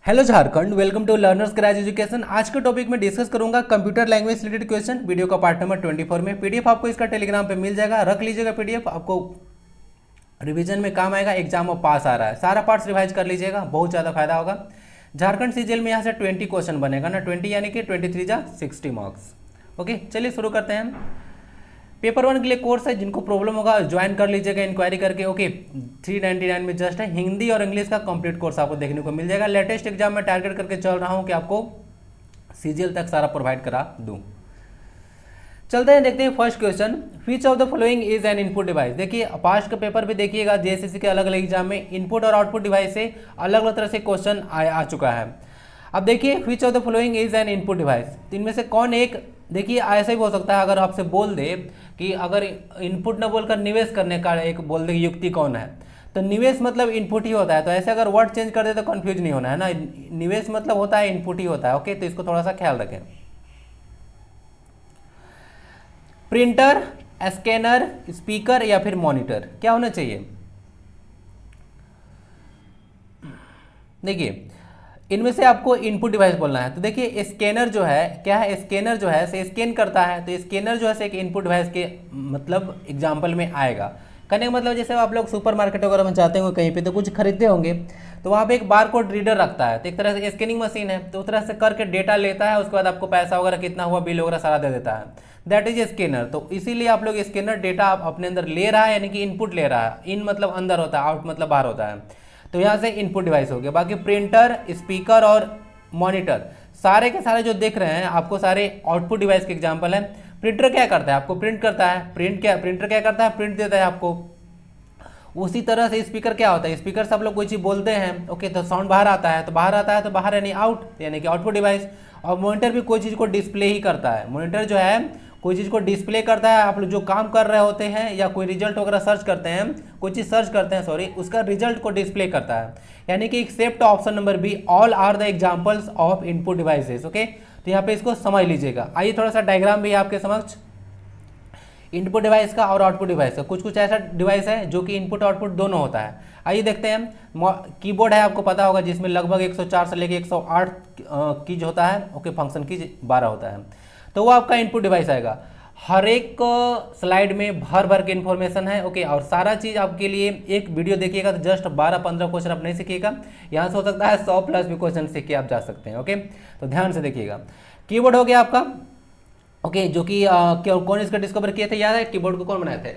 Hello Jharkhand, welcome to learners crash education. आज के topic में डिस्कस करूंगा computer language related question. Video का पार्ट नंबर 24 में पीडीएफ आपको इसका टेलीग्राम पे मिल जाएगा, रख लीजिएगा। पीडीएफ आपको रिवीजन में काम आएगा। एग्जाम में पास आ रहा है, सारा पार्ट्स रिवाइज कर लीजिएगा, बहुत ज़्यादा फायदा होगा। झारखंड सीजीएल में यहाँ से 20 क्वेश्चन बनेगा ना, 20 यानी कि 23 जा 60 मार्क्स। ओके, चलिए शुरू करते हैं। पेपर 1 के लिए कोर्स है, जिनको प्रॉब्लम होगा ज्वाइन कर लीजिएगा इंक्वायरी करके। ओके, 399 में जस्ट है। हिंदी और इंग्लिश का कंप्लीट कोर्स आपको देखने को मिल जाएगा। लेटेस्ट एग्जाम में टारगेट करके चल रहा हूं कि आपको सीजीएल तक सारा प्रोवाइड करा दूं। चलते हैं, देखते हैं first question. Which of the following is an input device. देखिए, पास्ट का पेपर भी देखिएगा, जेएसएससी के अलग अलग एग्जाम में इनपुट और आउटपुट डिवाइस से अलग अलग तरह से क्वेश्चन आ चुका है। अब देखिए, which of the following is an input device, तो इनमें से कौन एक, देखिए ऐसा ही हो सकता है अगर आपसे बोल दे कि अगर इनपुट न बोलकर निवेश करने का एक बोल दे युक्ति कौन है, तो निवेश मतलब इनपुट ही होता है। तो ऐसे अगर वर्ड चेंज कर दे तो कंफ्यूज नहीं होना है ना, निवेश मतलब होता है इनपुट ही होता है। ओके, तो इसको थोड़ा सा ख्याल रखें। प्रिंटर, स्कैनर, स्पीकर या फिर मॉनिटर, क्या होना चाहिए? देखिए, इनमें से आपको इनपुट डिवाइस बोलना है। तो देखिए, स्कैनर जो है क्या है, स्कैनर जो है से स्कैन करता है, तो स्कैनर जो है से एक इनपुट डिवाइस के मतलब एग्जाम्पल में आएगा। कहने का मतलब जैसे आप लोग सुपर मार्केट वगैरह में जाते होंगे, कहीं पे तो कुछ खरीदते होंगे, तो वहाँ पे एक बार कोड रीडर रखता है, तो एक तरह से स्कैनिंग मशीन है, तो उस तरह से करके डेटा लेता है, उसके बाद आपको पैसा वगैरह कितना हुआ, बिल वगैरह सारा दे देता है। That is scanner. तो इसीलिए आप लोग स्कैनर डेटा अपने अंदर ले रहा है, यानी कि इनपुट ले रहा है। इन मतलब अंदर होता है, आउट मतलब बाहर होता है। तो यहाँ से इनपुट डिवाइस हो गया। बाकी प्रिंटर, स्पीकर और मॉनिटर सारे के सारे जो देख रहे हैं आपको, सारे आउटपुट डिवाइस के एग्जांपल हैं। प्रिंटर क्या करता है, आपको प्रिंट करता है। प्रिंटर क्या करता है, प्रिंट देता है आपको। उसी तरह से स्पीकर क्या होता है, स्पीकर से आप लोग कोई चीज़ बोलते हैं, ओके, तो साउंड बाहर आता है, तो बाहर यानी आउट, यानी कि आउटपुट डिवाइस। और मॉनिटर भी कोई चीज़ को डिस्प्ले ही करता है। मॉनिटर जो है कोई चीज़ को डिस्प्ले करता है। आप लोग जो काम कर रहे होते हैं या कोई रिजल्ट वगैरह सर्च करते हैं, कोई चीज़ सर्च करते हैं, सॉरी, उसका रिजल्ट को डिस्प्ले करता है। यानी कि except option number B, all are the examples of input devices. Okay, तो यहाँ पे इसको समझ लीजिएगा। आइए थोड़ा सा डायग्राम भी आपके समक्ष, इनपुट डिवाइस का और आउटपुट डिवाइस का। कुछ कुछ ऐसा डिवाइस है जो कि इनपुट आउटपुट दोनों होता है। आइए देखते हैं। कीबोर्ड है, आपको पता होगा, जिसमें लगभग 104 से लेकर 108 कीज होता है। ओके, फंक्शन कीज 12 होता है, तो वो आपका इनपुट डिवाइस आएगा। हर एक स्लाइड में भर भर के इन्फॉर्मेशन है। ओके, और सारा चीज़ आपके लिए एक वीडियो देखिएगा तो जस्ट 12-15 क्वेश्चन आप नहीं सीखिएगा, यहाँ से हो सकता है 100+ भी क्वेश्चन सीख के आप जा सकते हैं। ओके, तो ध्यान से देखिएगा। कीबोर्ड हो गया आपका, ओके, जो कि कौन इसका डिस्कवर किए थे, याद है कीबोर्ड को कौन बनाए थे?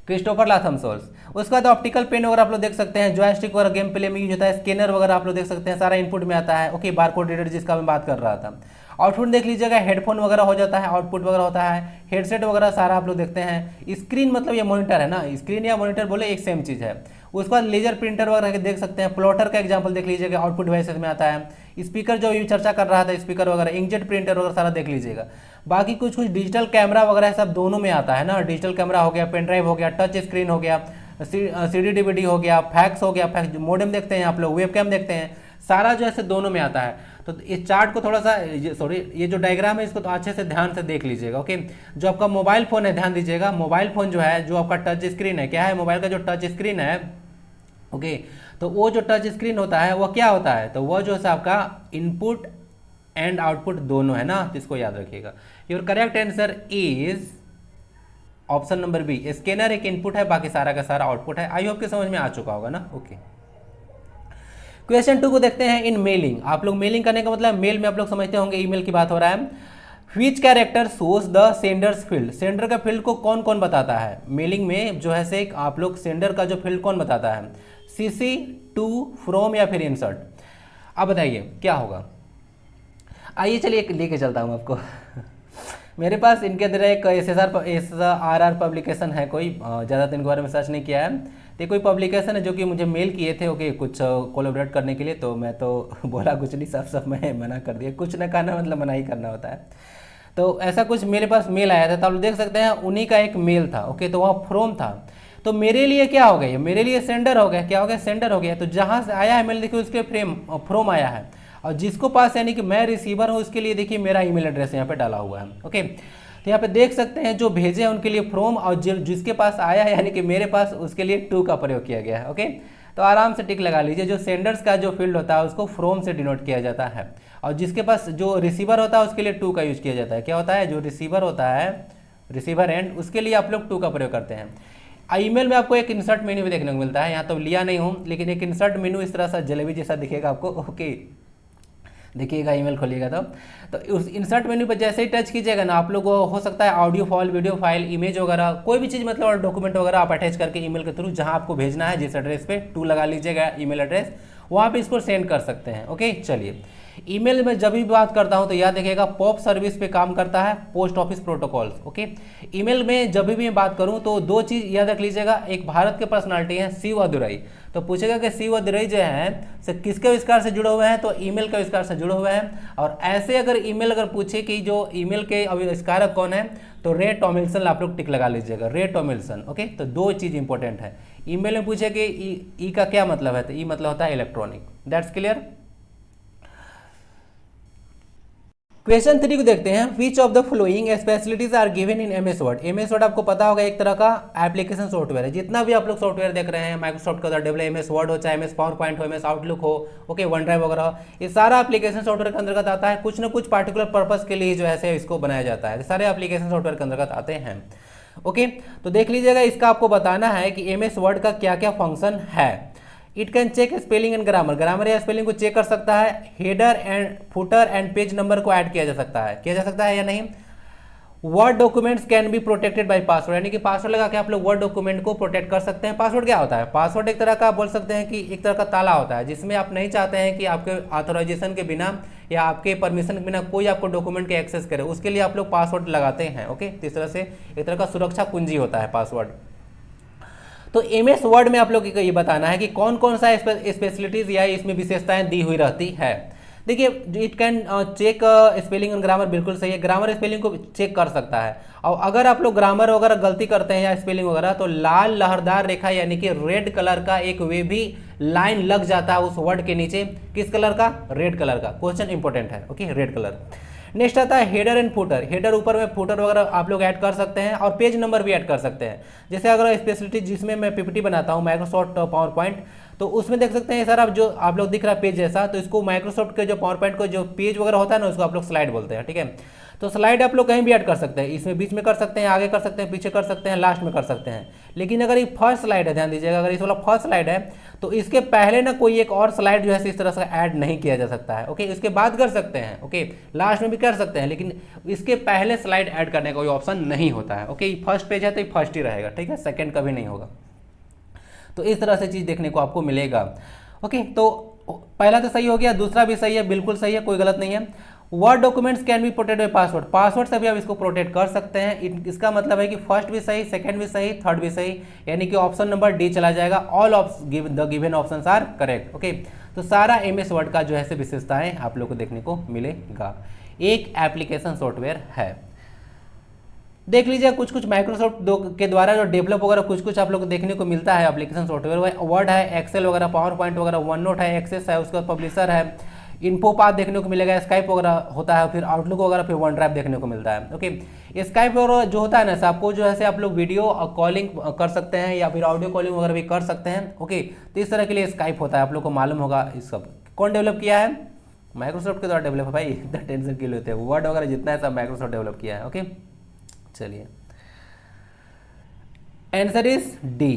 क्रिस्टोफर लाथमसोल्स। उसके बाद ऑप्टिकल पेन वगैरह आप लोग देख सकते हैं, जॉयस्टिक वगैरह गेम प्ले में यूज होता है, स्कैनर वगैरह आप लोग देख सकते हैं, सारा इनपुट में आता है। ओके, बारकोड रीडर जिसका मैं बात कर रहा था। आउटपुट देख लीजिएगा, हेडफोन वगैरह हो जाता है, आउटपुट वगैरह होता है, हेडसेट वगैरह सारा आप लोग देखते हैं। स्क्रीन मतलब ये मॉनिटर है ना, स्क्रीन या मॉनिटर बोले एक सेम चीज़ है। उसके बाद लेजर प्रिंटर वगैरह देख सकते हैं, प्लॉटर का एग्जांपल देख लीजिएगा, आउटपुट डिवाइसेस में आता है। स्पीकर जो ये चर्चा कर रहा था, स्पीकर वगैरह, इंकजेट प्रिंटर वगैरह सारा देख लीजिएगा। बाकी कुछ कुछ डिजिटल कैमरा वगैरह सब दोनों में आता है ना, डिजिटल कैमरा हो गया, पेन ड्राइव हो गया, टच स्क्रीन हो गया, सीडी डीवीडी हो गया, फैक्स हो गया, फैक्स मोडेम देखते हैं आप लोग, वेबकैम देखते हैं, सारा जो है दोनों में आता है। तो इस चार्ट को थोड़ा सा, सॉरी, ये जो डायग्राम है इसको तो अच्छे से ध्यान से देख लीजिएगा। ओके, जो आपका मोबाइल फ़ोन है, ध्यान दीजिएगा, मोबाइल फ़ोन जो है, जो आपका टच स्क्रीन है, क्या है मोबाइल का जो टच स्क्रीन है, ओके, तो वो जो टच स्क्रीन होता है वो क्या होता है, तो वो जो है आपका इनपुट एंड आउटपुट दोनों है ना, तो इसको याद रखिएगा। Your correct answer is option number B, scanner एक इनपुट है, बाकी सारा का सारा आउटपुट है। आई होप कि समझ में आ चुका होगा ना। ओके, क्वेश्चन 2 को देखते हैं। इन मेलिंग, आप लोग मेलिंग करने का मतलब मेल में आप लोग समझते होंगे, ईमेल की बात हो रहा है। Which character shows the Sanders field, sender का फील्ड को कौन कौन बताता है मेलिंग में, जो है से आप लोग सेंडर का जो फील्ड कौन बताता है, सीसी, टू, फ्रॉम या फिर इंसर्ट। अब बताइए क्या होगा। आइए चलिए लेके चलता हूँ आपको मेरे पास इनके अंदर एक SSR पब्लिकेशन है, कोई ज़्यादा दिन के बारे में सर्च नहीं किया है, तो कोई पब्लिकेशन है जो कि मुझे मेल किए थे। ओके, कुछ कोलैबोरेट करने के लिए, तो मैं तो बोला कुछ नहीं, सब मैं मना कर दिया। कुछ ना कहना मतलब मना ही करना होता है। तो ऐसा कुछ मेरे पास मेल आया था, तो आप देख सकते हैं उन्हीं का एक मेल था। ओके, तो वहाँ फ्रॉम था, तो मेरे लिए क्या हो गया, मेरे लिए सेंडर हो गया। क्या हो गया, सेंडर हो गया। तो जहाँ से आया है मेल, देखिए उसके फ्रॉम आया है, और जिसको पास यानी कि मैं रिसीवर हूँ, उसके लिए देखिए मेरा ईमेल एड्रेस यहाँ पे डाला हुआ है। ओके, तो यहाँ पे देख सकते हैं जो भेजे हैं उनके लिए फ्रॉम, और जिसके पास आया है यानी कि मेरे पास, उसके लिए टू का प्रयोग किया गया है। ओके, तो आराम से टिक लगा लीजिए। जो सेंडर्स का जो फील्ड होता है उसको फ्रॉम से डिनोट किया जाता है, और जिसके पास जो रिसीवर होता है उसके लिए टू का यूज किया जाता है। क्या होता है, जो रिसीवर होता है, रिसीवर एंड, उसके लिए आप लोग टू का प्रयोग करते हैं। ईमेल में आपको एक इंसर्ट मेन्यू भी देखने को मिलता है, यहाँ तो लिया नहीं हूँ, लेकिन एक इंसर्ट मेन्यू इस तरह से जलेबी जैसा दिखेगा आपको। ओके, देखिएगा ईमेल खोलिएगा तो उस इंसर्ट मेन्यू पर जैसे ही टच कीजिएगा ना, आप लोग को हो सकता है audio file, video file, image वगैरह, कोई भी चीज़ मतलब डॉक्यूमेंट वगैरह आप अटैच करके ईमेल के थ्रू जहां आपको भेजना है, जिस एड्रेस पे टू लगा लीजिएगा ईमेल एड्रेस, वहाँ पे इसको सेंड कर सकते हैं। ओके, चलिए ईमेल में जब भी बात करता हूं तो याद रखिएगा पॉप सर्विस पे काम करता है post office protocols. Okay, email में जब भी मैं बात करूं तो दो चीज़ याद रख लीजिएगा। एक भारत के पर्सनालिटी है शिव अदुरई, तो पूछेगा कि शिव अदुरई जो है से किसके आविष्कार से जुड़े हुए हैं, तो ईमेल के आविष्कार से जुड़े हुए हैं। और ऐसे अगर ईमेल अगर पूछे कि जो ईमेल के आविष्कारक कौन है, तो रे टॉमिल्सन आप लोग टिक लगा लीजिएगा, रे टॉमिल्सन। ओके, तो दो चीज़ इंपॉर्टेंट है। ईमेल में पूछे कि ई का क्या मतलब है, तो ई मतलब होता है इलेक्ट्रॉनिक। That's clear. क्वेश्चन 3 को देखते हैं। Which of the following specialities are given in MS Word. MS Word आपको पता होगा एक तरह का एप्लीकेशन सॉफ्टवेयर है। जितना भी आप लोग सॉफ्टवेयर देख रहे हैं माइक्रोसॉफ्ट का, डेवलप एमएस वर्ड हो, चाहे एमएस पावर पॉइंट हो, एमएस आउटलुक हो, ओके, वन ड्राइव वगैरह, ये सारा एप्लीकेशन सॉफ्टवेयर के अंतर्गत आता है। कुछ ना कुछ पार्टिकुलर पर्पज के लिए जो है इसको बनाया जाता है, सारे एप्लीकेशन सॉफ्टवेयर के अंतर्गत आते हैं। ओके, तो देख लीजिएगा, इसका आपको बताना है कि एमएस वर्ड का क्या क्या फंक्शन है। It can check spelling and grammar, grammar या स्पेलिंग को चेक कर सकता है। Header and footer and page number को ऐड किया जा सकता है, किया जा सकता है या नहीं। Word documents can be protected by password, यानी कि पासवर्ड लगा के आप लोग वर्ड डॉक्यूमेंट को प्रोटेक्ट कर सकते हैं। पासवर्ड क्या होता है, पासवर्ड एक तरह का बोल सकते हैं कि एक तरह का ताला होता है, जिसमें आप नहीं चाहते हैं कि आपके ऑथराइजेशन के बिना या आपके परमिशन के बिना कोई आपको डॉक्यूमेंट के एक्सेस करे, उसके लिए आप लोग पासवर्ड लगाते हैं। ओके, तो इस तरह से एक तरह का सुरक्षा कुंजी होता है पासवर्ड। तो एमएस वर्ड में आप लोग को ये बताना है कि कौन कौन सा स्पेशलिटीज या इसमें विशेषताएं दी हुई रहती है। देखिए, it can check spelling and grammar, बिल्कुल सही है, ग्रामर स्पेलिंग को चेक कर सकता है। और अगर आप लोग ग्रामर वगैरह गलती करते हैं या स्पेलिंग वगैरह, तो लाल लहरदार रेखा यानी कि रेड कलर का एक वे भी लाइन लग जाता है उस वर्ड के नीचे। किस कलर का, रेड कलर का। क्वेश्चन इंपॉर्टेंट है। Okay, red colour. नेक्स्ट आता है हेडर एंड फुटर। हेडर ऊपर में, फुटर वगैरह आप लोग ऐड कर सकते हैं, और पेज नंबर भी ऐड कर सकते हैं। जैसे अगर स्पेशलिटी जिसमें मैं पीपीटी बनाता हूँ माइक्रोसॉफ्ट पावर पॉइंट, तो उसमें देख सकते हैं सर आप जो आप लोग दिख रहा है पेज जैसा, तो इसको माइक्रोसॉफ्ट के जो पावर पॉइंट को जो पेज वगैरह होता है ना, उसको आप लोग स्लाइड बोलते हैं। ठीक है, तो स्लाइड आप लोग कहीं भी ऐड कर सकते हैं, इसमें बीच में कर सकते हैं, आगे कर सकते हैं, पीछे कर सकते हैं, लास्ट में कर सकते हैं। लेकिन अगर ये फर्स्ट स्लाइड है, ध्यान दीजिएगा, अगर इस वाला फर्स्ट स्लाइड है तो इसके पहले ना कोई एक और स्लाइड जो है इस तरह से ऐड नहीं किया जा सकता है। ओके, इसके बाद कर सकते हैं, ओके, लास्ट में भी कर सकते हैं, लेकिन इसके पहले स्लाइड ऐड करने का कोई ऑप्शन नहीं होता है। ओके, फर्स्ट पेज है तो ये फर्स्ट ही रहेगा, ठीक है, सेकंड कभी नहीं होगा। तो इस तरह से चीज़ देखने को आपको मिलेगा। ओके, तो पहला तो सही हो गया, दूसरा भी सही है, बिल्कुल सही है, कोई गलत नहीं है। Word documents can be protect by password, password से भी आप इसको प्रोटेक्ट कर सकते हैं। इसका मतलब है कि फर्स्ट भी सही, सेकंड भी सही, थर्ड भी सही, यानी कि ऑप्शन नंबर डी चला जाएगा। All the given options are correct. Okay, तो सारा एमएस वर्ड का जो है विशेषताएं आप लोग को देखने को मिलेगा। एक एप्लीकेशन सॉफ्टवेयर है। देख लीजिए, कुछ कुछ माइक्रोसॉफ्ट के द्वारा जो डेवलप वगैरह कुछ कुछ आप लोग को देखने को मिलता है एप्लीकेशन सॉफ्टवेयर। वर्ड है, एक्सेल वगैरह, पावर पॉइंट वगैरह, वन नोट है, एक्सेस है, उसके बाद पब्लिशर है, इन्फोपाथ देखने को मिलेगा, स्काइप वगैरह होता है, फिर आउटलुक वगैरह, फिर वन ड्राइव देखने को मिलता है। ओके, स्काइप वगैरह जो होता है ना, आपको जो है आप लोग वीडियो कॉलिंग कर सकते हैं या फिर ऑडियो कॉलिंग वगैरह भी कर सकते हैं। ओके, तो इस तरह के लिए स्काइप होता है, आप लोग को मालूम होगा। इस सब कौन डेवलप किया है, माइक्रोसॉफ्ट के द्वारा डेवलप है भाई, इतना टेंशन क्यों लेते हैं, वर्ड वगैरह जितना है सब माइक्रोसॉफ्ट डेवलप किया है। ओके, चलिए आंसर इज डी।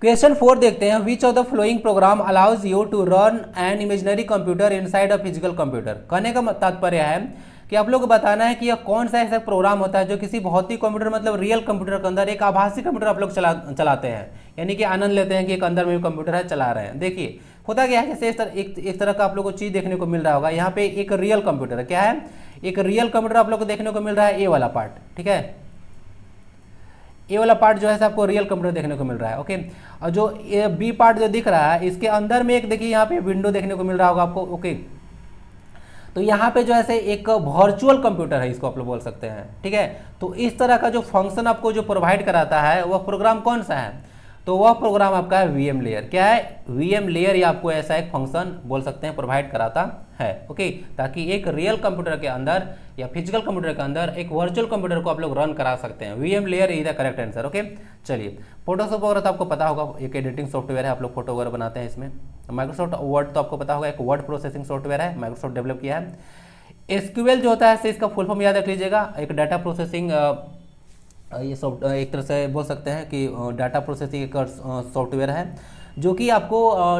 क्वेश्चन 4 देखते हैं। Which of the following program allows you to run an imaginary computer inside a physical computer. कहने का तात्पर्य है कि आप लोग को बताना है कि यह कौन सा ऐसा प्रोग्राम होता है जो किसी भौतिक कंप्यूटर मतलब रियल कंप्यूटर के अंदर एक आभासी कंप्यूटर आप लोग चलाते हैं, यानी कि आनंद लेते हैं कि एक अंदर में कंप्यूटर है, चला रहे हैं। देखिए होता क्या है, जैसे एक तरह का आप लोग को चीज़ देखने को मिल रहा होगा। यहाँ पे एक रियल कंप्यूटर है, क्या है, एक रियल कंप्यूटर आप लोग को देखने को मिल रहा है, ए वाला पार्ट, ठीक है, ए वाला पार्ट जो है आपको रियल कंप्यूटर देखने को मिल रहा है। ओके, और जो बी पार्ट जो दिख रहा है इसके अंदर में एक देखिए यहाँ पे विंडो देखने को मिल रहा होगा आपको। ओके, तो यहाँ पे जो है एक वर्चुअल कंप्यूटर है, इसको आप लोग बोल सकते हैं, ठीक है। तो इस तरह का जो फंक्शन आपको जो प्रोवाइड कराता है वह प्रोग्राम कौन सा है, तो वह प्रोग्राम आपका है वीएम लेयर। क्या है, वीएम लेयर, या आपको ऐसा एक फंक्शन बोल सकते हैं प्रोवाइड कराता है। ओके, ताकि एक रियल कंप्यूटर के अंदर या फिजिकल कंप्यूटर के अंदर एक वर्चुअल कंप्यूटर को आप लोग रन करा सकते हैं। VM layer is the correct answer. Okay, चलिए फोटोशॉप वगैरह तो आपको पता होगा, एक एडिटिंग सॉफ्टवेयर है, आप लोग फोटो वगैरह बनाते हैं इसमें। माइक्रोसॉफ्ट वर्ड तो आपको पता होगा, एक वर्ड प्रोसेसिंग सॉफ्टवेयर है, माइक्रोसॉफ्ट डेवलप किया है। एसक्यूएल जो होता है इसका फुल फॉर्म याद रख लीजिएगा, एक डाटा प्रोसेसिंग, ये सॉफ्ट एक तरह से बोल सकते हैं कि डाटा प्रोसेसिंग एक सॉफ्टवेयर है जो कि आपको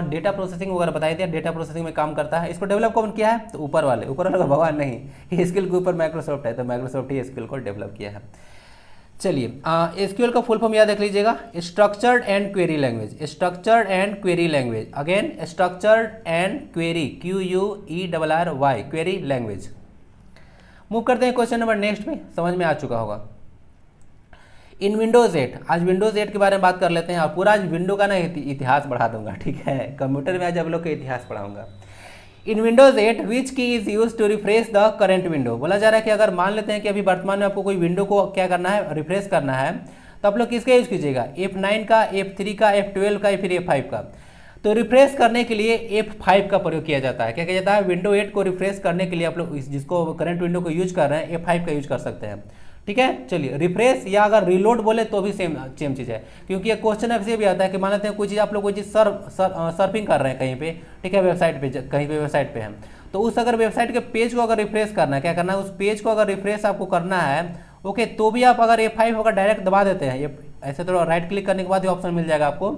डेटा प्रोसेसिंग वगैरह बताई थी, डेटा प्रोसेसिंग में काम करता है। इसको डेवलप कौन किया है? तो ऊपर वाले का भगवान नहीं, स्किल के ऊपर माइक्रोसॉफ्ट है, तो माइक्रोसॉफ्ट ही स्किल को डेवलप किया है। चलिए एसक्यूएल का फुल फॉर्म याद रख लीजिएगा, structured and query language. Structured and query language, again structured and query, QUERRY, query language. Move करते हैं क्वेश्चन नंबर नेक्स्ट पे, समझ में आ चुका होगा। इन विंडोज 8, आज विंडोज 8 के बारे में बात कर लेते हैं और पूरा आज विंडो का ना इतिहास बढ़ा दूंगा, ठीक है। कंप्यूटर में आज आप लोग का इतिहास पढ़ाऊंगा। इन Windows 8 which key is use to refresh the current window. बोला जा रहा है कि अगर मान लेते हैं कि अभी वर्तमान में आपको कोई विंडो को क्या करना है, रिफ्रेश करना है, तो आप लोग किसका यूज कीजिएगा? F9 का, F3 का, F12 का या फिर F5 का। तो रिफ्रेश करने के लिए F5 का प्रयोग किया जाता है। क्या किया जाता है? विंडो 8 को रिफ्रेश करने के लिए आप लोग जिसको करंट विंडो को यूज कर रहे हैं F5 का यूज कर सकते हैं, ठीक है। चलिए रिफ्रेश या अगर रिलोड बोले तो भी सेम चीज़ है, क्योंकि ये क्वेश्चन ऐसे भी आता है कि मान लेते हैं कोई चीज़ आप लोग कोई चीज़ सर्फिंग कर रहे हैं कहीं पे, ठीक है, वेबसाइट पे, कहीं पे वेबसाइट पे हैं, तो उस अगर वेबसाइट के पेज को अगर रिफ्रेश करना है, क्या करना है, उस पेज को अगर रिफ्रेश आपको करना है, ओके, तो भी आप अगर F5 अगर डायरेक्ट दबा देते हैं, ये ऐसे थोड़ा राइट क्लिक करने के बाद ये ऑप्शन मिल जाएगा आपको,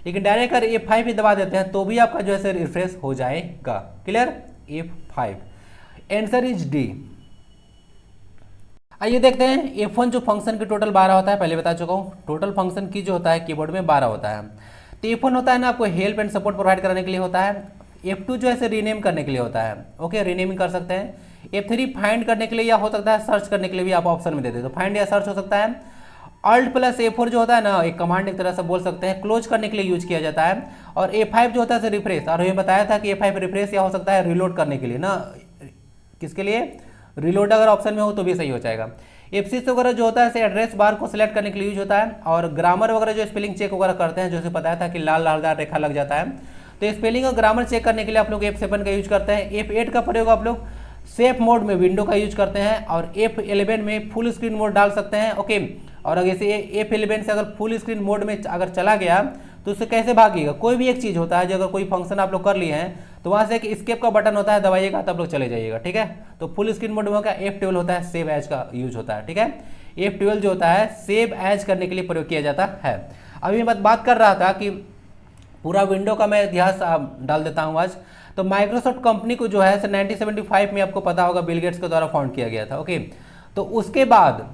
लेकिन डायरेक्ट अगर F5 ही दबा देते हैं तो भी आपका जो है रिफ्रेश हो जाएगा। Clear? F5 answer is D. आइए देखते हैं F1 जो फंक्शन की टोटल 12 होता है, पहले बता चुका हूँ, टोटल फंक्शन की जो होता है कीबोर्ड में 12 होता है। तो F1 होता है ना आपको हेल्प एंड सपोर्ट प्रोवाइड करने के लिए होता है। F2 जो है रीनेम करने के लिए होता है, ओके, रीनेमिंग कर सकते हैं। F3 फाइंड करने के लिए या हो सकता है सर्च करने के लिए भी आप ऑप्शन में देते हैं, तो फाइंड या सर्च हो सकता है। Alt+ F4 जो होता है ना, एक कमांड एक तरह से बोल सकते हैं, क्लोज करने के लिए यूज किया जाता है। और F5 जो होता है रिफ्रेश, और ये बताया था कि F5 रिफ्रेश या हो सकता है रिलोड करने के लिए ना, किसके लिए? रिलोड अगर ऑप्शन में हो तो भी सही हो जाएगा। F6 वगैरह जो होता है एड्रेस बार को सिलेक्ट करने के लिए यूज होता है। और ग्रामर वगैरह जो स्पेलिंग चेक वगैरह करते हैं, जैसे बताया था कि लाल लालदार रेखा लग जाता है, तो स्पेलिंग और ग्रामर चेक करने के लिए आप लोग F7 का यूज करते हैं। F8 का प्रयोग आप लोग सेफ मोड में विंडो का यूज करते हैं, और F11 में फुल स्क्रीन मोड डाल सकते हैं, ओके। और अगर जैसे F11 से अगर फुल स्क्रीन मोड में अगर चला गया तो उससे कैसे भागिएगा? कोई भी एक चीज़ होता है, जो अगर कोई फंक्शन आप लोग कर लिए हैं तो वहाँ से एक एस्केप का बटन होता है, दबाइएगा तब लोग चले जाइएगा, ठीक है। तो फुल स्क्रीन मोड में होगा F12 होता है, सेव एज का यूज होता है, ठीक है। F12 जो होता है सेव एज करने के लिए प्रयोग किया जाता है। अभी मैं बात कर रहा था कि पूरा विंडो का मैं इतिहास डाल देता हूँ आज। तो माइक्रोसॉफ्ट कंपनी को जो है 1975 में आपको पता होगा बिल गेट्स के द्वारा फाउंड किया गया था, ओके। तो उसके बाद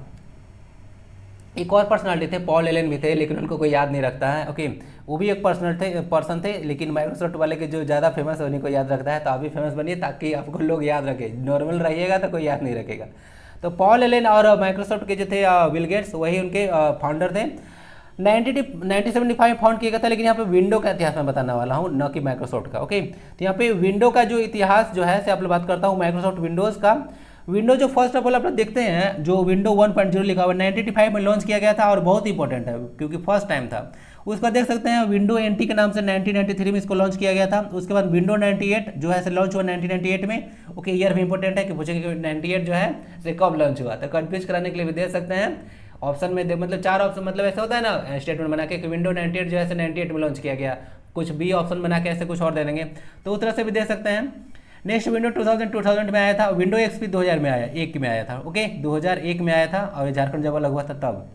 एक और पर्सनालिटी थे, पॉल एलन भी थे, लेकिन उनको कोई याद नहीं रखता है, ओके। वो भी एक पर्सन थे, लेकिन माइक्रोसॉफ्ट वाले के जो ज़्यादा फेमस है उन्हीं को याद रखता है। तो आप भी फेमस बनिए ताकि आपको लोग याद रखें, नॉर्मल रहिएगा तो कोई याद नहीं रखेगा। तो पॉल एलन और माइक्रोसॉफ्ट के जो थे बिल गेट्स, वही उनके फाउंडर थे। 1975 फाउंड किया गया था, लेकिन यहाँ पे विंडो का इतिहास मैं बताने वाला हूँ, न कि माइक्रोसॉफ्ट का, ओके। तो यहाँ पे विंडो का जो इतिहास जो है से आप लोग बात करता हूँ माइक्रोसॉफ्ट विंडोज़ का। विंडो जो फर्स्ट ऑफ ऑल आप लोग देखते हैं, जो विंडो 1.0 लिखा हुआ 1985 में लॉन्च किया गया था, और बहुत इंपॉर्टेंट है क्योंकि फर्स्ट टाइम था। उसका देख सकते हैं विंडो NT के नाम से 1993 में इसको लॉन्च किया गया था। उसके बाद विंडो 98 जो है लॉन्च हुआ 1998 में, ओके। ईयर भी इंपॉर्टेंट है कि पूछेंगे कि 98 जो है से कब लॉन्च हुआ, तो कन्फ्यूज कराने के लिए भी दे सकते हैं ऑप्शन में, मतलब 4 ऑप्शन, मतलब ऐसा होता है ना स्टेटमेंट बना के कि विंडो 98 जो है 98 में लॉन्च किया गया, कुछ बी ऑप्शन बना के ऐसे कुछ और दे देंगे, तो उस तरह से भी दे सकते हैं। नेक्स्ट विंडो 2000 में आया था। विंडो XP 2000 में आया, 1 में आया था, ओके, 2001 में आया था, और झारखंड जब अलग हुआ था तब।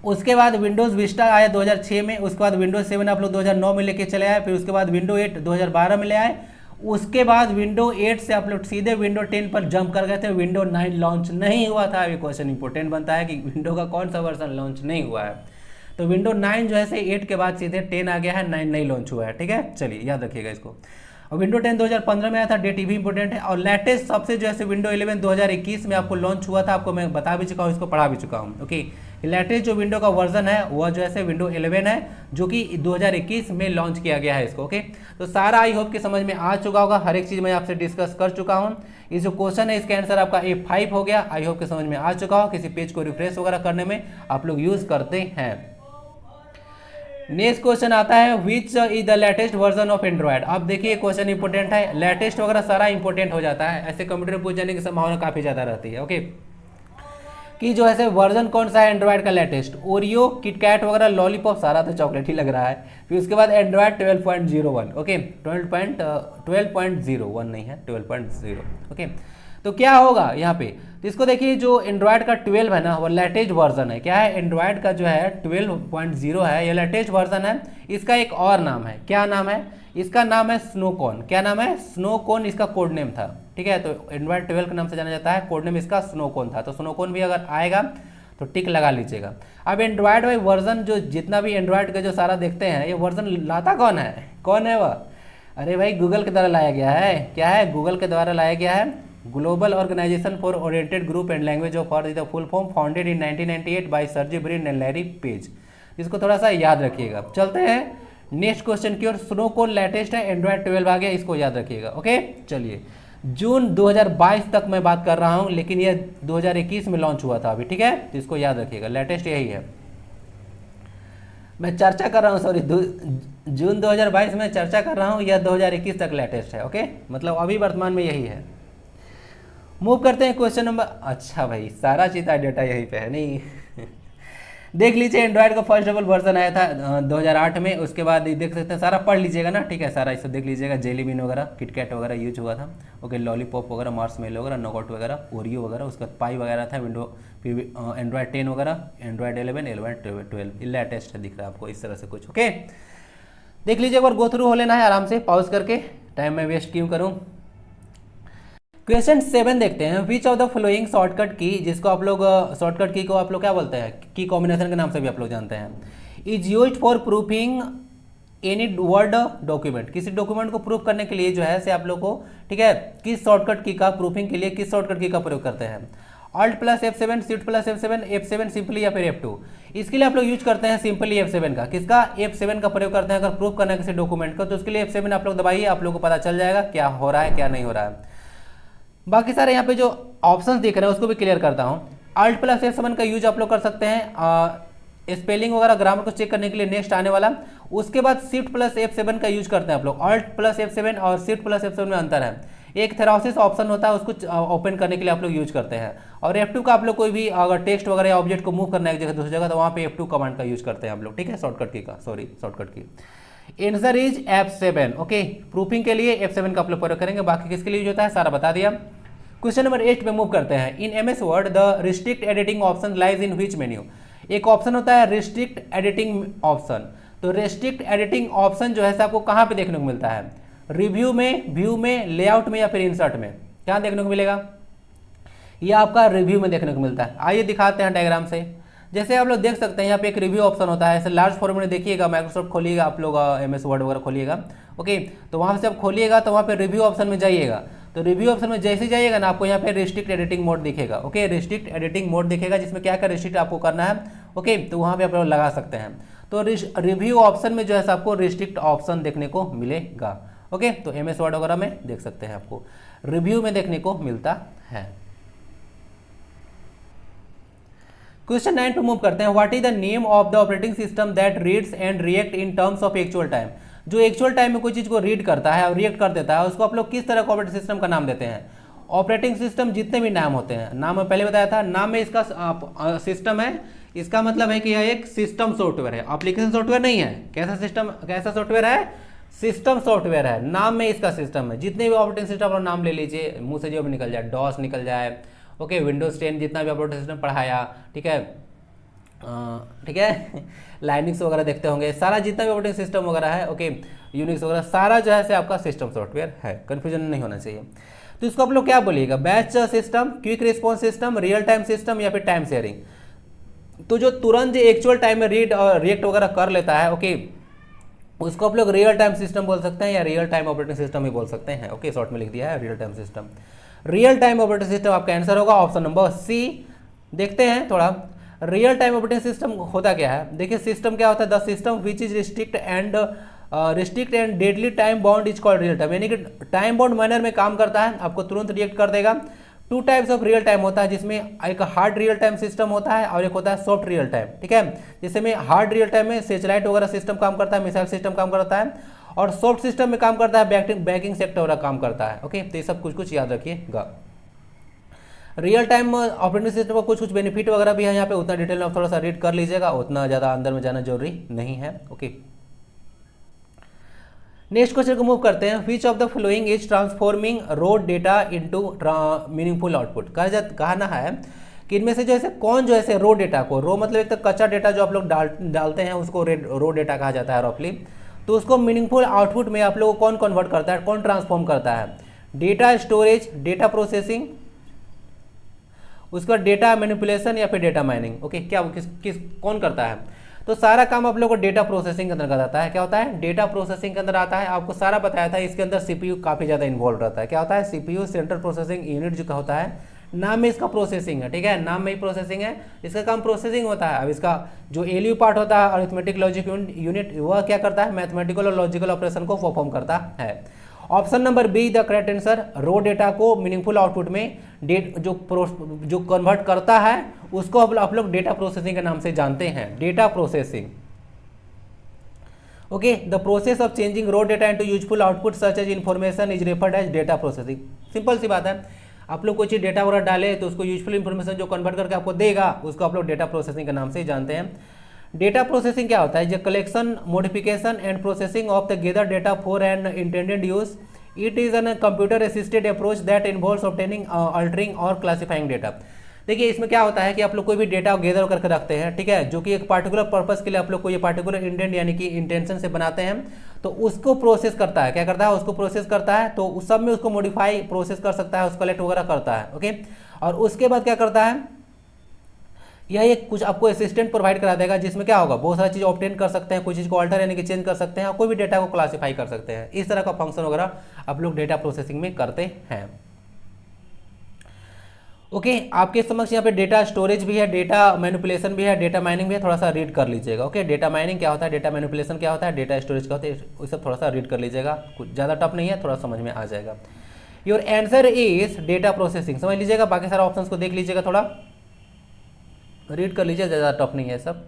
उसके बाद विंडोज़ विस्टा आया 2006 में। उसके बाद विंडोज 7 आप लोग 2009 में लेके चले आए। फिर उसके बाद विंडो 8 2012 में ले आए। उसके बाद विंडो 8 से आप लोग सीधे विंडो 10 पर जंप कर गए थे। विंडो 9 लॉन्च नहीं हुआ था। ये क्वेश्चन इंपॉर्टेंट बनता है कि विंडो का कौन सा वर्जन लॉन्च नहीं हुआ है। तो विंडो 9 जो है से 8 के बाद सीधे 10 आ गया है, 9 नहीं लॉन्च हुआ है, ठीक है। चलिए याद रखिएगा इसको। और विंडो 10 2015 में आया था, डेट भी इंपॉर्टेंट है। और लेटेस्ट सबसे जो है विंडो 11 2021 में आपको लॉन्च हुआ था, आपको मैं बता भी चुका हूँ, इसको पढ़ा भी चुका हूँ, ओके। लेटेस्ट जो विंडो का वर्जन है वह जो है विंडो 11 है, जो कि 2021 में लॉन्च किया गया है इसको, ओके। तो सारा आई होप कि समझ में आ चुका होगा, हर एक चीज़ मैं आपसे डिस्कस कर चुका हूँ। ये जो क्वेश्चन है इसका आंसर आपका A5 हो गया। आई होप कि समझ में आ चुका हो। किसी पेज को रिफ्रेश वगैरह करने में आप लोग यूज़ करते हैं। नेक्स्ट क्वेश्चन आता है which is the latest version of Android. अब देखिए क्वेश्चन इंपॉर्टेंट है, लेटेस्ट वगैरह सारा इंपॉर्टेंट हो जाता है, ऐसे कंप्यूटर पूछ जाने की संभावना काफी ज्यादा रहती है। ओके, कि जो है वर्जन कौन सा है एंड्रॉयड का लेटेस्ट, ओरियो, किटकैट वगैरह, लॉलीपॉप, सारा तो चॉकलेट ही लग रहा है। फिर उसके बाद एंड्रॉयड 12.01। ओके, 12.01 नहीं है, 12.0। ओके, तो क्या होगा यहाँ पे, तो इसको देखिए जो एंड्रॉयड का 12 है ना वो लेटेस्ट वर्जन है। क्या है, एंड्रॉयड का जो है 12.0 है, ये लेटेस्ट वर्जन है। इसका एक और नाम है, क्या नाम है, इसका नाम है स्नोकॉन। क्या नाम है, स्नोकॉन इसका कोड नेम था। ठीक है, तो एंड्रॉयड 12 के नाम से जाना जाता है, कोड नेम इसका स्नोकॉन था। तो स्नोकॉन भी अगर आएगा तो टिक लगा लीजिएगा। अब एंड्रॉयड भाई वर्जन जो जितना भी एंड्रॉयड का जो सारा देखते हैं, ये वर्जन लाता कौन है वह, अरे भाई गूगल के द्वारा लाया गया है। क्या है, गूगल के द्वारा लाया गया है, global organization for oriented group and language of earth, the full form, founded in 1998 by Sergey Brin and Larry Page. इसको थोड़ा सा याद रखिएगा। चलते हैं नेक्स्ट क्वेश्चन की ओर। स्नोकॉन लेटेस्ट है, एंड्रॉयड 12 आ गया, इसको याद रखिएगा। ओके, चलिए जून 2022 तक मैं बात कर रहा हूं, लेकिन ये 2021 में लॉन्च हुआ था अभी। ठीक है, तो इसको याद रखिएगा, लेटेस्ट यही है। मैं चर्चा कर रहा हूँ, सॉरी, जून 2022 में चर्चा कर रहा हूँ, यह 2021 तक लेटेस्ट है। ओके, मतलब अभी वर्तमान में यही है। मूव करते हैं क्वेश्चन नंबर, अच्छा भाई सारा चीज़ डेटा यहीं पे है नहीं देख लीजिए, एंड्रॉयड का फर्स्ट डबल वर्जन आया था 2008 में। उसके बाद देख सकते हैं, सारा पढ़ लीजिएगा ना। ठीक है, सारा इसे देख लीजिएगा, जेली बीन वगैरह, किटकैट वगैरह यूज हुआ था। ओके, लॉलीपॉप वगैरह, मार्शमेलो वगैरह, नॉकआउट वगैरह, ओरियो वगैरह, उसका पाई वगैरह था, विंडो, फिर एंड्रॉयड 10 वगैरह, एंड्रॉयड 11, एंड्रॉयड 12, लेटेस्ट है, दिख रहा है आपको इस तरह से कुछ। ओके, देख लीजिए, एक बार गो थ्रू हो लेना है आराम से, पॉज करके, टाइम मैं वेस्ट क्यों करूँ। क्वेश्चन 7 देखते हैं, which of the flowing shortcut की, जिसको आप लोग शॉर्टकट की को आप लोग क्या बोलते हैं, की कॉम्बिनेशन के नाम से भी आप लोग जानते हैं, is used for proofing any word document. किसी डॉक्यूमेंट को प्रूफ करने के लिए जो है से आप लोग को, ठीक है, किस शॉर्टकट की का प्रूफिंग के लिए किस शॉर्टकट की का प्रयोग करते हैं। Alt plus F7, Shift plus F7, F7 simply या फिर F2। इसके लिए आप लोग यूज करते हैं सिंपली F7 का। किसका, F7 का प्रयोग करते हैं अगर प्रूफ करना है किसी डॉक्यूमेंट को, तो उसके लिए F7 आप लोग दबाइए, आप लोग को पता चल जाएगा क्या हो रहा है क्या नहीं हो रहा है। बाकी सारे यहाँ पे जो ऑप्शंस दिख रहे हैं उसको भी क्लियर करता हूँ। Alt प्लस F7 का यूज आप लोग कर सकते हैं स्पेलिंग वगैरह ग्रामर को चेक करने के लिए, नेक्स्ट आने वाला। उसके बाद Shift प्लस F7 का यूज करते हैं आप लोग। Alt प्लस F7 और Shift प्लस F7 में अंतर है, एक थेरासिस ऑप्शन होता है, उसको ओपन करने के लिए आप लोग यूज करते हैं। और F2 का आप लोग कोई भी अगर टेक्स्ट वगैरह या ऑब्जेक्ट को मूव करना है एक जगह दूसरी जगह, तो वहाँ पे F2 कमांड का यूज करते हैं हम लोग। ठीक है, शॉर्टकट की का, सॉरी शॉर्टकट की। Answer is F7। Okay, proofing के लिए F7 का आप लोग प्रयोग करेंगे, बाकी किसके लिए यूज होता है सारा बता दिया। क्वेश्चन नंबर 8 पे मूव करते हैं। इन MS word the restrict editing option lies in which menu. एक ऑप्शन होता है रिस्ट्रिक्ट एडिटिंग ऑप्शन, तो रिस्ट्रिक्ट एडिटिंग ऑप्शन जो है आपको कहाँ पे देखने को मिलता है, रिव्यू में, व्यू में, लेआउट में या फिर इंसर्ट में, क्या देखने को मिलेगा, ये आपका रिव्यू में देखने को मिलता है। आइए दिखाते हैं डायग्राम से। जैसे आप लोग देख सकते हैं यहाँ पे एक रिव्यू ऑप्शन होता है, ऐसे लार्ज फॉर्मेट में देखिएगा, माइक्रोसॉफ्ट खोलिएगा आप लोग, MS वर्ड वगैरह खोलिएगा। ओके, तो वहाँ से आप खोलिएगा तो वहाँ पे रिव्यू ऑप्शन में जाइएगा, तो रिव्यू ऑप्शन में जैसे जाइएगा ना आपको यहाँ पे रिस्ट्रिक्ट एडिटिंग मोड दिखेगा। ओके, रिस्ट्रिक्ट एडिटिंग मोड दिखेगा, जिसमें क्या क्या रिस्ट्रिक्ट आपको करना है। ओके, तो वहाँ पे आप लोग लगा सकते हैं। तो रिव्यू ऑप्शन में जो है आपको रिस्ट्रिक्ट ऑप्शन देखने को मिलेगा। ओके, तो MS वर्ड वगैरह में देख सकते हैं, आपको रिव्यू में देखने को मिलता है। क्वेश्चन 9 पे मूव करते हैं। What is the name of the operating system that reads and react in terms of actual time. जो एक्चुअल टाइम में कोई चीज को रीड करता है और रिएक्ट कर देता है, उसको आप लोग किस तरह का ऑपरेटिंग सिस्टम का नाम देते हैं। ऑपरेटिंग सिस्टम जितने भी नाम होते हैं, नाम मैं पहले बताया था, नाम में इसका सिस्टम है, इसका मतलब है कि यह एक सिस्टम सॉफ्टवेयर है, एप्लीकेशन सॉफ्टवेयर नहीं है। कैसा सिस्टम, कैसा सॉफ्टवेयर है, सिस्टम सॉफ्टवेयर है, नाम में इसका सिस्टम है। जितने भी ऑपरेटिंग सिस्टम आप नाम ले लीजिए, मुंह से जो भी निकल जाए, डॉस निकल जाए, ओके, विंडोज 10 जितना भी ऑपरेटिंग सिस्टम पढ़ाया, ठीक है, ठीक है, लाइनिक्स वगैरह देखते होंगे, सारा जितना भी ऑपरेटिंग सिस्टम वगैरह है, ओके, यूनिक्स वगैरह, सारा जो है से आपका सिस्टम सॉफ्टवेयर है, कंफ्यूजन नहीं होना चाहिए। तो इसको आप लोग क्या बोलिएगा, batch system, quick response system, real time system या फिर टाइम शेयरिंग। तो जो तुरंत एक्चुअल टाइम में रीड और रिएक्ट वगैरह कर लेता है, ओके, उसको आप लोग रियल टाइम सिस्टम बोल सकते हैं या रियल टाइम ऑपरेटिंग सिस्टम ही बोल सकते हैं। ओके, शॉर्ट में लिख दिया है real time system. Real time operating system आपका आंसर होगा ऑप्शन नंबर सी। देखते हैं थोड़ा, रियल टाइम ऑपरेटिंग सिस्टम होता क्या है। देखिए सिस्टम क्या होता है, the system which is restrict and deadly time bound is called real time, यानी कि टाइम बाउंड मैनर में काम करता है, आपको तुरंत रिएक्ट कर देगा, two types of real time होता है, जिसमें एक हार्ड रियल टाइम सिस्टम होता है और एक होता है सॉफ्ट रियल टाइम, ठीक है। जैसे में हार्ड रियल टाइम में सैटेलाइट वगैरह सिस्टम काम करता है, मिसाइल सिस्टम काम करता है, और सॉफ्ट सिस्टम में काम करता है बैंकिंग सेक्टर वगैरह काम करता है। ओके, तो ये सब कुछ कुछ याद रखिएगा। रियल टाइम ऑपरेटिंग सिस्टम का कुछ कुछ बेनिफिट वगैरह भी है यहाँ पे, उतना डिटेल में थोड़ा सा रीड कर लीजिएगा, उतना ज़्यादा अंदर में जाना जरूरी नहीं है। ओके, नेक्स्ट क्वेश्चन को मूव करते हैं। Which of the following is transforming raw data into meaningful output. कहना है कि इनमें से जो है कौन जो है रो डेटा को, रो मतलब एक तो कच्चा डेटा जो आप लोग डालते हैं उसको रो डेटा कहा जाता है रफली, तो उसको मीनिंगफुल आउटपुट में आप लोग को कौन कन्वर्ट करता है, कौन ट्रांसफॉर्म करता है? डेटा स्टोरेज, डेटा प्रोसेसिंग, उसका डेटा मैनिपुलेशन या फिर डेटा माइनिंग। ओके, क्या किस कौन करता है? तो सारा काम आप लोग को डेटा प्रोसेसिंग के अंदर आता है। क्या होता है? डेटा प्रोसेसिंग के अंदर आता है। आपको सारा बताया था, इसके अंदर सीपीयू काफ़ी ज़्यादा इन्वॉल्व रहता है। क्या होता है? सीपीयू सेंट्रल प्रोसेसिंग यूनिट जो होता है, नाम में इसका प्रोसेसिंग है, ठीक है, नाम में ही प्रोसेसिंग है, इसका काम प्रोसेसिंग होता है। अब इसका जो एलयू पार्ट होता है, अरिथमेटिक लॉजिक यूनिट, वह क्या करता है? मैथमेटिकल और लॉजिकल ऑपरेशन को परफॉर्म करता है। Option number B the correct answer. Raw data को मीनिंगफुल आउटपुट में जो कन्वर्ट करता है उसको आप लोग डेटा प्रोसेसिंग के नाम से जानते हैं, data processing. Okay, the process of changing raw data into useful output such as information is referred as data processing. Simple सी बात है, आप लोग कोई चीज़ डेटा वगैरह डाले तो उसको यूजफुल इन्फॉर्मेशन जो कन्वर्ट करके आपको देगा उसको आप लोग डेटा प्रोसेसिंग के नाम से जानते हैं। डेटा प्रोसेसिंग क्या होता है? जो collection, modification and processing of the gather data for an intended use. It is an computer assisted approach that involves obtaining, altering और क्लासिफाइंग डेटा। देखिए, इसमें क्या होता है कि आप लोग कोई भी डेटा गैदर करके रखते हैं, ठीक है, जो कि एक पार्टिकुलर पर्पस के लिए आप लोग को ये पार्टिकुलर इंटेंट यानी कि इंटेंशन से बनाते हैं, तो उसको प्रोसेस करता है। क्या करता है? उसको प्रोसेस करता है, तो उस सब में उसको मॉडिफाई प्रोसेस कर सकता है, उसको कलेक्ट वगैरह करता है। ओके, और उसके बाद क्या करता है? यह एक कुछ आपको असिस्टेंट प्रोवाइड करा देगा, जिसमें क्या होगा, बहुत सारी चीज़ ऑब्टेन कर सकते हैं, कोई चीज़ को अल्टर यानी कि चेंज कर सकते हैं, और कोई भी डेटा को क्लासीफाई कर सकते हैं। इस तरह का फंक्शन वगैरह आप लोग डेटा प्रोसेसिंग में करते हैं। ओके, आपके समक्ष यहाँ पे डेटा स्टोरेज भी है, डेटा मैनिपुलेशन भी है, डेटा माइनिंग भी है, थोड़ा सा रीड कर लीजिएगा। ओके, डेटा माइनिंग क्या होता है, डेटा मैनिपुलेशन क्या होता है, डेटा स्टोरेज क्या होता है, वो सब थोड़ा सा रीड कर लीजिएगा, कुछ ज़्यादा टफ नहीं है, थोड़ा समझ में आ जाएगा। Your answer is data processing. समझ लीजिएगा, बाकी सारे ऑप्शंस को देख लीजिएगा, थोड़ा रीड कर लीजिए, ज़्यादा टफ नहीं है सब।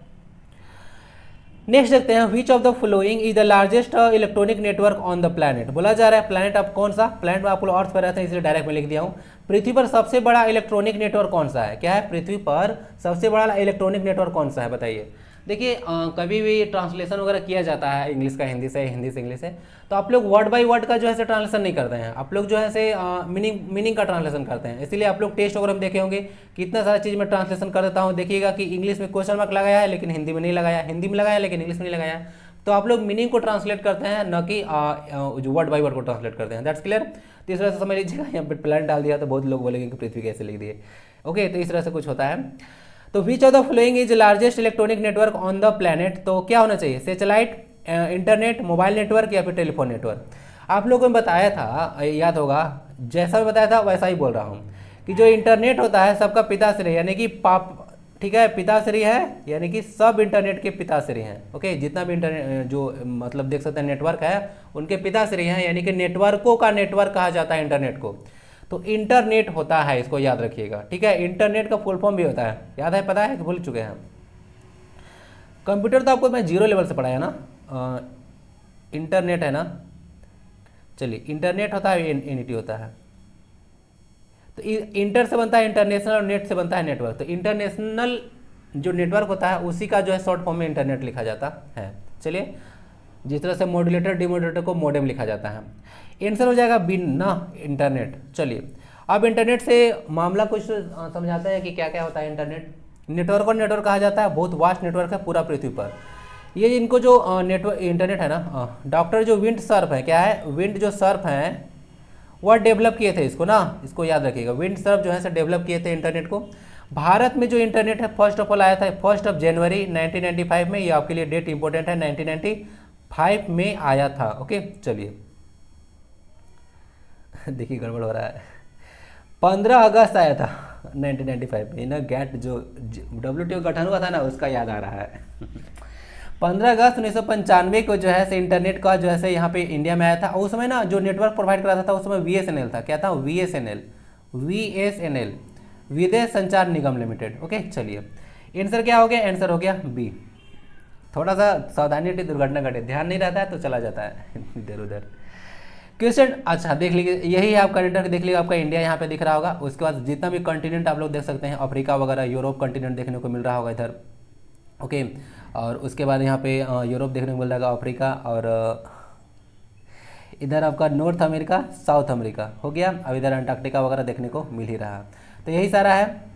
नेक्स्ट देखते हैं, which of the following is the largest electronic network on the planet. बोला जा रहा है प्लैनेट अब कौन सा, प्लैनेट में आप लोग अर्थ पर रहते हैं इसलिए डायरेक्ट में लिख दिया हूँ। पृथ्वी पर सबसे बड़ा इलेक्ट्रॉनिक नेटवर्क कौन सा है? क्या है? पृथ्वी पर सबसे बड़ा इलेक्ट्रॉनिक नेटवर्क कौन सा है, बताइए। देखिए, कभी भी ट्रांसलेशन वगैरह किया जाता है इंग्लिश का हिंदी से, हिंदी से इंग्लिश से, तो आप लोग वर्ड बाय वर्ड का जो है ट्रांसलेशन नहीं करते हैं, आप लोग जो है से मीनिंग का ट्रांसलेशन करते हैं। इसीलिए आप लोग टेस्ट वगैरह में देखे होंगे कितना सारा चीज़ में ट्रांसलेशन कर देता हूँ। देखिएगा कि इंग्लिश में क्वेश्चन मार्क लगाया है लेकिन हिंदी में नहीं लगाया, हिंदी में लगाया लेकिन इंग्लिश में नहीं लगाया। तो आप लोग मीनिंग को ट्रांसलेट करते हैं, न कि जो वर्ड बाय वर्ड को ट्रांसलेट करते हैं। That's clear. तो इस तरह से समझ लीजिएगा, यहाँ पे प्लैनेट डाल दिया तो बहुत लोग बोलेंगे कि पृथ्वी कैसे लिख दिए। ओके, तो इस तरह से कुछ होता है। तो विच of the following is largest electronic network on the planet. तो क्या होना चाहिए? सैटेलाइट, इंटरनेट, मोबाइल नेटवर्क या फिर टेलीफोन नेटवर्क। आप लोगों ने बताया था, याद होगा, जैसा भी बताया था वैसा ही बोल रहा हूँ कि जो इंटरनेट होता है सबका पिताश्री यानी कि पाप, ठीक है, पिताश्री है यानी कि सब इंटरनेट के पिताश्री हैं। ओके, जितना भी इंटरनेट जो मतलब देख सकते हैं नेटवर्क है उनके पिताश्री हैं, यानी कि नेटवर्कों का नेटवर्क कहा जाता है इंटरनेट को। तो इंटरनेट होता है, इसको याद रखिएगा, ठीक है। इंटरनेट का फुल फॉर्म भी होता है, याद है, पता है कि भूल चुके हैं? कंप्यूटर तो आपको मैं 0 लेवल से पढ़ाया ना, इंटरनेट है ना। चलिए, इंटरनेट होता है, एनईटी होता है। तो इंटर से बनता है इंटरनेशनल और नेट से बनता है नेटवर्क। तो इंटरनेशनल जो नेटवर्क होता है उसी का जो है शॉर्ट फॉर्म में इंटरनेट लिखा जाता है। चलिए, जिस तरह से मॉड्यूलेटर डिमॉड्यूलेटर को मॉडेम लिखा जाता है। आंसर हो जाएगा बिना इंटरनेट। चलिए, अब इंटरनेट से मामला कुछ समझाते हैं कि क्या क्या होता है इंटरनेट। नेटवर्क और नेटवर्क कहा जाता है, बहुत वास्ट नेटवर्क है पूरा पृथ्वी पर। ये इनको जो नेटवर्क इंटरनेट है ना, डॉक्टर जो विंड सर्फ है, क्या है, विंड जो सर्फ हैं वह डेवलप किए थे इसको ना, इसको याद रखिएगा। विंड सर्फ जो है डेवलप किए थे इंटरनेट को। भारत में जो इंटरनेट है फर्स्ट ऑफ ऑल आया था 1 जनवरी 1995 में। ये आपके लिए डेट इंपॉर्टेंट है, 1995 में आया था। ओके, चलिए देखिए गड़बड़ हो रहा है, 15 अगस्त आया था 1995 में ना। गैट जो WTO गठन हुआ था ना उसका याद आ रहा है 15 अगस्त 1995 को जो है से इंटरनेट का जो है यहाँ पे इंडिया में आया था। उस समय ना जो नेटवर्क प्रोवाइड कराता था उस समय VSNL था। क्या था? VSNL, VSNL, विदेश संचार निगम लिमिटेड। ओके चलिए, आंसर क्या हो गया? आंसर हो गया बी। थोड़ा सा सावधानी हटी, दुर्घटना घटे, ध्यान नहीं रहता है तो चला जाता है इधर उधर। क्वेश्चन अच्छा देख लीजिए, यही है आपका कंटिनेंट, देख लीजिए आपका इंडिया यहाँ पे दिख रहा होगा। उसके बाद जितना भी कंटिनेंट आप लोग देख सकते हैं, अफ्रीका वगैरह, यूरोप कंटिनेंट देखने को मिल रहा होगा इधर। ओके, और उसके बाद यहाँ पे यूरोप देखने को मिल जाएगा, अफ्रीका, और इधर आपका नॉर्थ अमेरिका, साउथ अमेरिका हो गया। अब इधर अंटार्कटिका वगैरह देखने को मिल ही रहा। तो यही सारा है,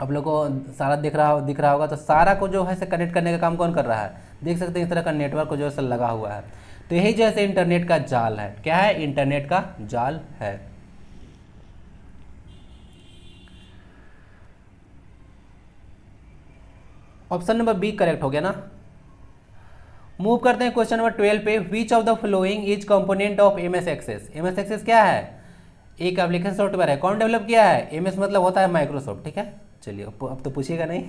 आप लोग को सारा दिख रहा होगा। तो सारा को जो है से कनेक्ट करने का काम कौन कर रहा है? देख सकते हैं इस तरह का नेटवर्क को जो है लगा हुआ है। तो यही जो है इंटरनेट का जाल है। क्या है? इंटरनेट का जाल है। ऑप्शन नंबर बी करेक्ट हो गया ना। मूव करते हैं क्वेश्चन नंबर 12 पे। Which of the following is component of MS access? MS access क्या है? एक एप्लीकेशन सॉफ्टवेयर है। कौन डेवलप किया है? MS मतलब होता है माइक्रोसॉफ्ट। ठीक है, चलिए अब तो पूछिएगा नहीं।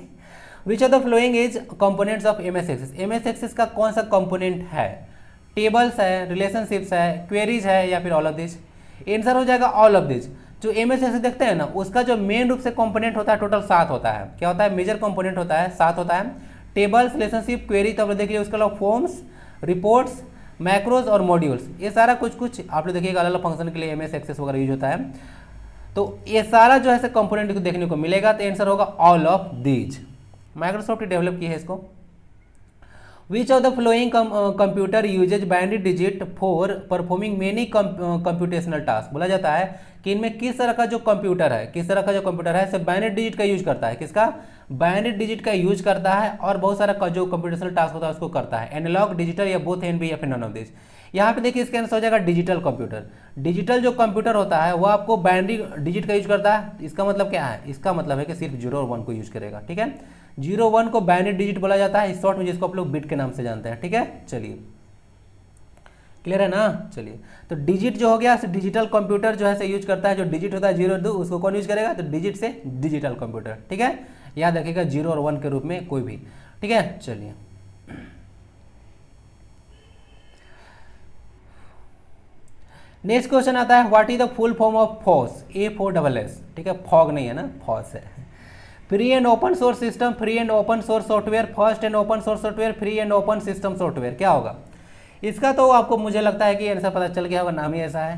Which of the following is components of MS access? MS access का कौन सा कंपोनेंट है? टेबल्स है, रिलेशनशिप्स है, क्वेरीज है, या फिर ऑल ऑफ दिस? आंसर हो जाएगा ऑल ऑफ दिस। जो MS एक्सेस देखते हैं ना, उसका जो मेन रूप से कंपोनेंट होता है टोटल 7 होता है। क्या होता है? मेजर कंपोनेंट होता है 7 होता है। टेबल्स, रिलेशनशिप, क्वेरी, तब देखिए उसके अलावा फॉर्म्स, रिपोर्ट्स, मैक्रोज और मॉड्यूल्स। ये सारा कुछ आप लोग देखिएगा अलग अलग फंक्शन के लिए MS एक्सेस वगैरह यूज होता है। तो ये सारा जो है कंपोनेंट को देखने को मिलेगा। तो आंसर होगा all of these. Microsoft develop की है इसको। Which of the following computer uses binary digit for performing many computational task? बोला जाता है कि इनमें किस तरह का जो कंप्यूटर है सिर्फ बाइनरी डिजिट का यूज करता है। किसका? बाइनरी डिजिट का यूज करता है, और बहुत सारा जो कंप्यूटेशनल टास्क होता है उसको करता है। एनालॉग, डिजिटल, या बोथ एंड बी, या फिर नन ऑफ दिस? यहाँ पे देखिए इसका आंसर हो जाएगा डिजिटल कंप्यूटर। डिजिटल जो कंप्यूटर होता है वो आपको बाइनरी डिजिट का यूज करता है। इसका मतलब क्या है? इसका मतलब है कि सिर्फ 0 और 1 को यूज करेगा। ठीक है, 0 1 को बाइनरी डिजिट बोला जाता है, इस शॉर्ट में, जिसको आप लोग बिट के नाम से जानते हैं। ठीक है, चलिए क्लियर है ना। चलिए, तो डिजिट जो हो गया डिजिटल कंप्यूटर जो है यूज करता है। जो डिजिट होता है 0 2, उसको कौन यूज करेगा? तो डिजिट से डिजिटल कंप्यूटर। ठीक है, याद रखिएगा 0 और 1 के रूप में कोई भी। ठीक है, चलिए नेक्स्ट क्वेश्चन आता है, what is the full form of FOSS? FOSS। ठीक है, फॉग नहीं है ना, फॉस है। Free and open source system, free and open source software, first and open source software, free and open system software. क्या होगा इसका? तो आपको मुझे लगता है कि आंसर पता चल गया होगा, नाम ही ऐसा है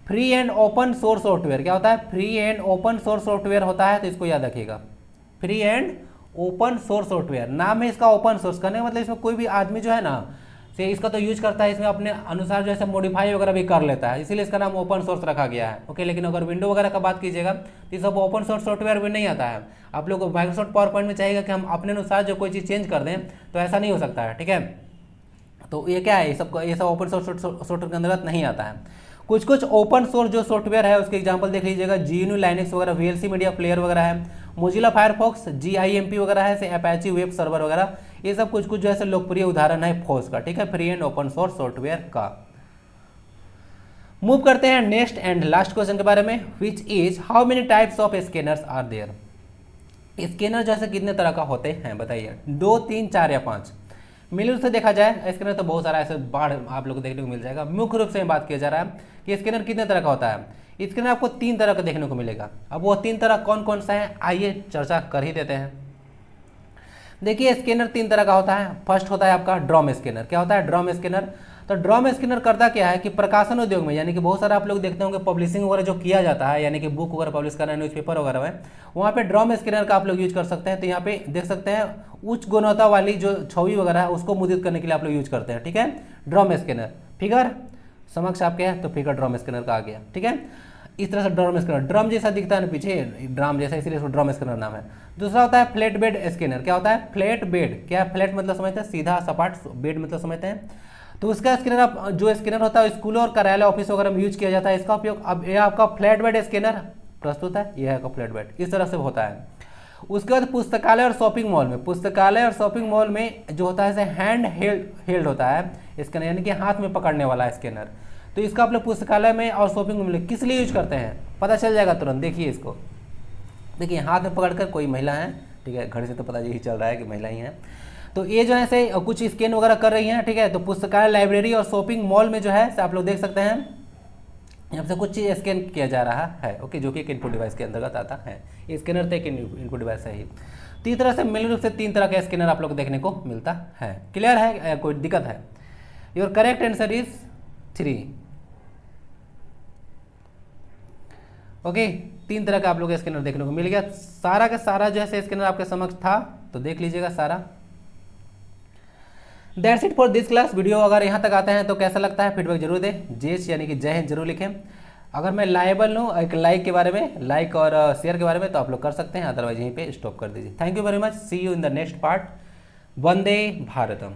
free and open source software. क्या होता है? Free and open source software होता है। तो इसको याद रखिएगा, free and open source software. नाम है इसका ओपन सोर्स। करने का मतलब इसमें कोई भी आदमी जो है ना से इसका तो यूज करता है, इसमें अपने अनुसार जो है मॉडिफाई वगैरह भी कर लेता है, इसीलिए इसका नाम ओपन सोर्स रखा गया है। ओके, लेकिन अगर विंडो वगैरह का बात कीजिएगा तो ये सब ओपन सोर्स सॉफ्टवेयर भी नहीं आता है। आप लोग को माइक्रोसॉफ्ट पावर पॉइंट में चाहिएगा कि हम अपने अनुसार जो कोई चीज़ चेंज कर दें, तो ऐसा नहीं हो सकता है। ठीक है, तो ये क्या है? ये सब ओपन सोर्स सॉफ्टवेयर के अंतर्गत नहीं आता है। कुछ ओपन सोर्स जो सॉफ्टवेयर है उसके एग्जांपल देख लीजिएगा, GNU लाइनक्स वगैरह, VLC मीडिया प्लेयर वगैरह है, मोजिला फायरफॉक्स, GIMP वगैरह है, अपाचे वेब सर्वर वगैरह। ये सब कुछ जो है लोकप्रिय उदाहरण है फॉस का। ठीक है, free and open source software का। मूव करते हैं नेक्स्ट एंड लास्ट क्वेश्चन के बारे में, which is how many types of scanners are there? Scanner जैसे कितने तरह का होते हैं बताइए? 2 3 4 या 5? मिल रूप से देखा जाए स्कैनर तो बहुत सारा ऐसे बाढ़ आप लोग को देखने को मिल जाएगा। मुख्य रूप से बात किया जा रहा है कि स्कैनर कितने तरह का होता है। स्कैनर आपको 3 तरह का देखने को मिलेगा। अब वो 3 तरह कौन कौन सा है, आइए चर्चा कर ही देते हैं। देखिए स्कैनर 3 तरह का होता है। फर्स्ट होता है आपका ड्रम स्कैनर। क्या होता है ड्रम स्कैनर? तो ड्रम स्कैनर करता क्या है कि प्रकाशन उद्योग में, यानी कि बहुत सारा आप लोग देखते होंगे पब्लिशिंग वगैरह जो किया जाता है, यानी कि बुक वगैरह पब्लिश करना है, न्यूज़पेपर वगैरह में, वहाँ पे ड्रम स्कैनर का आप लोग यूज कर सकते हैं। तो यहाँ पे देख सकते हैं उच्च गुणवत्ता वाली जो छवि वगैरह है उसको मुद्रित करने के लिए आप लोग यूज करते हैं। ठीक है, ड्रम स्कैनर। फिगर समक्ष आपके है, तो फिगर ड्रम स्कैनर का आ गया। ठीक है, इस तरह से ड्रम स्कैनर, ड्रम जैसा दिखता है ना पीछे, ड्रम जैसा, इसलिए इसको ड्रम स्कैनर नाम है। दूसरा होता है फ्लैट बेड स्कैनर। क्या होता है? Flat bed. क्या फ्लैट मतलब समझते हैं? सीधा सपाट, बेड मतलब समझते हैं। तो उसका स्कैनर आप जो स्कैनर होता है स्कूलों और कार्यालय ऑफिस वगैरह में यूज किया जाता है इसका उपयोग। अब यह आपका फ्लैट बेड स्कैनर प्रस्तुत है, यह आपका फ्लैट बेड इस तरह से होता है। उसके बाद पुस्तकालय और शॉपिंग मॉल में, पुस्तकालय और शॉपिंग मॉल में जो होता है हैंड हेल्ड होता है स्कैनर, यानी कि हाथ में पकड़ने वाला स्कैनर। तो इसका आप लोग पुस्तकालय में और शॉपिंग मॉल में किस लिए यूज करते हैं पता चल जाएगा तुरंत। देखिए इसको, देखिए हाथ में पकड़कर कोई महिला है। ठीक है, घड़ी से तो पता यही चल रहा है कि महिला ही है। तो ये जो है से कुछ स्कैन वगैरह कर रही हैं। ठीक है, तो पुस्तकालय, लाइब्रेरी और शॉपिंग मॉल में जो है आप लोग देख सकते हैं यहाँ से कुछ चीज़ स्कैन किया जा रहा है, ओके, जो कि एक इनपुट डिवाइस के अंतर्गत आता है। स्कैनर तो एक इनपुट डिवाइस है ही। तो इस तरह से मूल रूप से 3 तरह का स्कैनर आप लोग को देखने को मिलता है। क्लियर है, कोई दिक्कत है? Your correct answer is 3। Okay, 3 तरह का आप लोग का स्कैनर देखने को मिल गया। सारा का सारा जो है स्कैनर आपके समक्ष था, तो देख लीजिएगा सारा। That's it for this class. Video अगर यहाँ तक आते हैं तो कैसा लगता है फीडबैक जरूर दें। जेस यानी कि जय हिंद जरूर लिखें। अगर मैं लाइबल हूँ एक लाइक के बारे में, लाइक और शेयर के बारे में, तो आप लोग कर सकते हैं, अदरवाइज यहीं पे स्टॉप कर दीजिए। Thank you very much, see you in the next part. वंदे भारतम।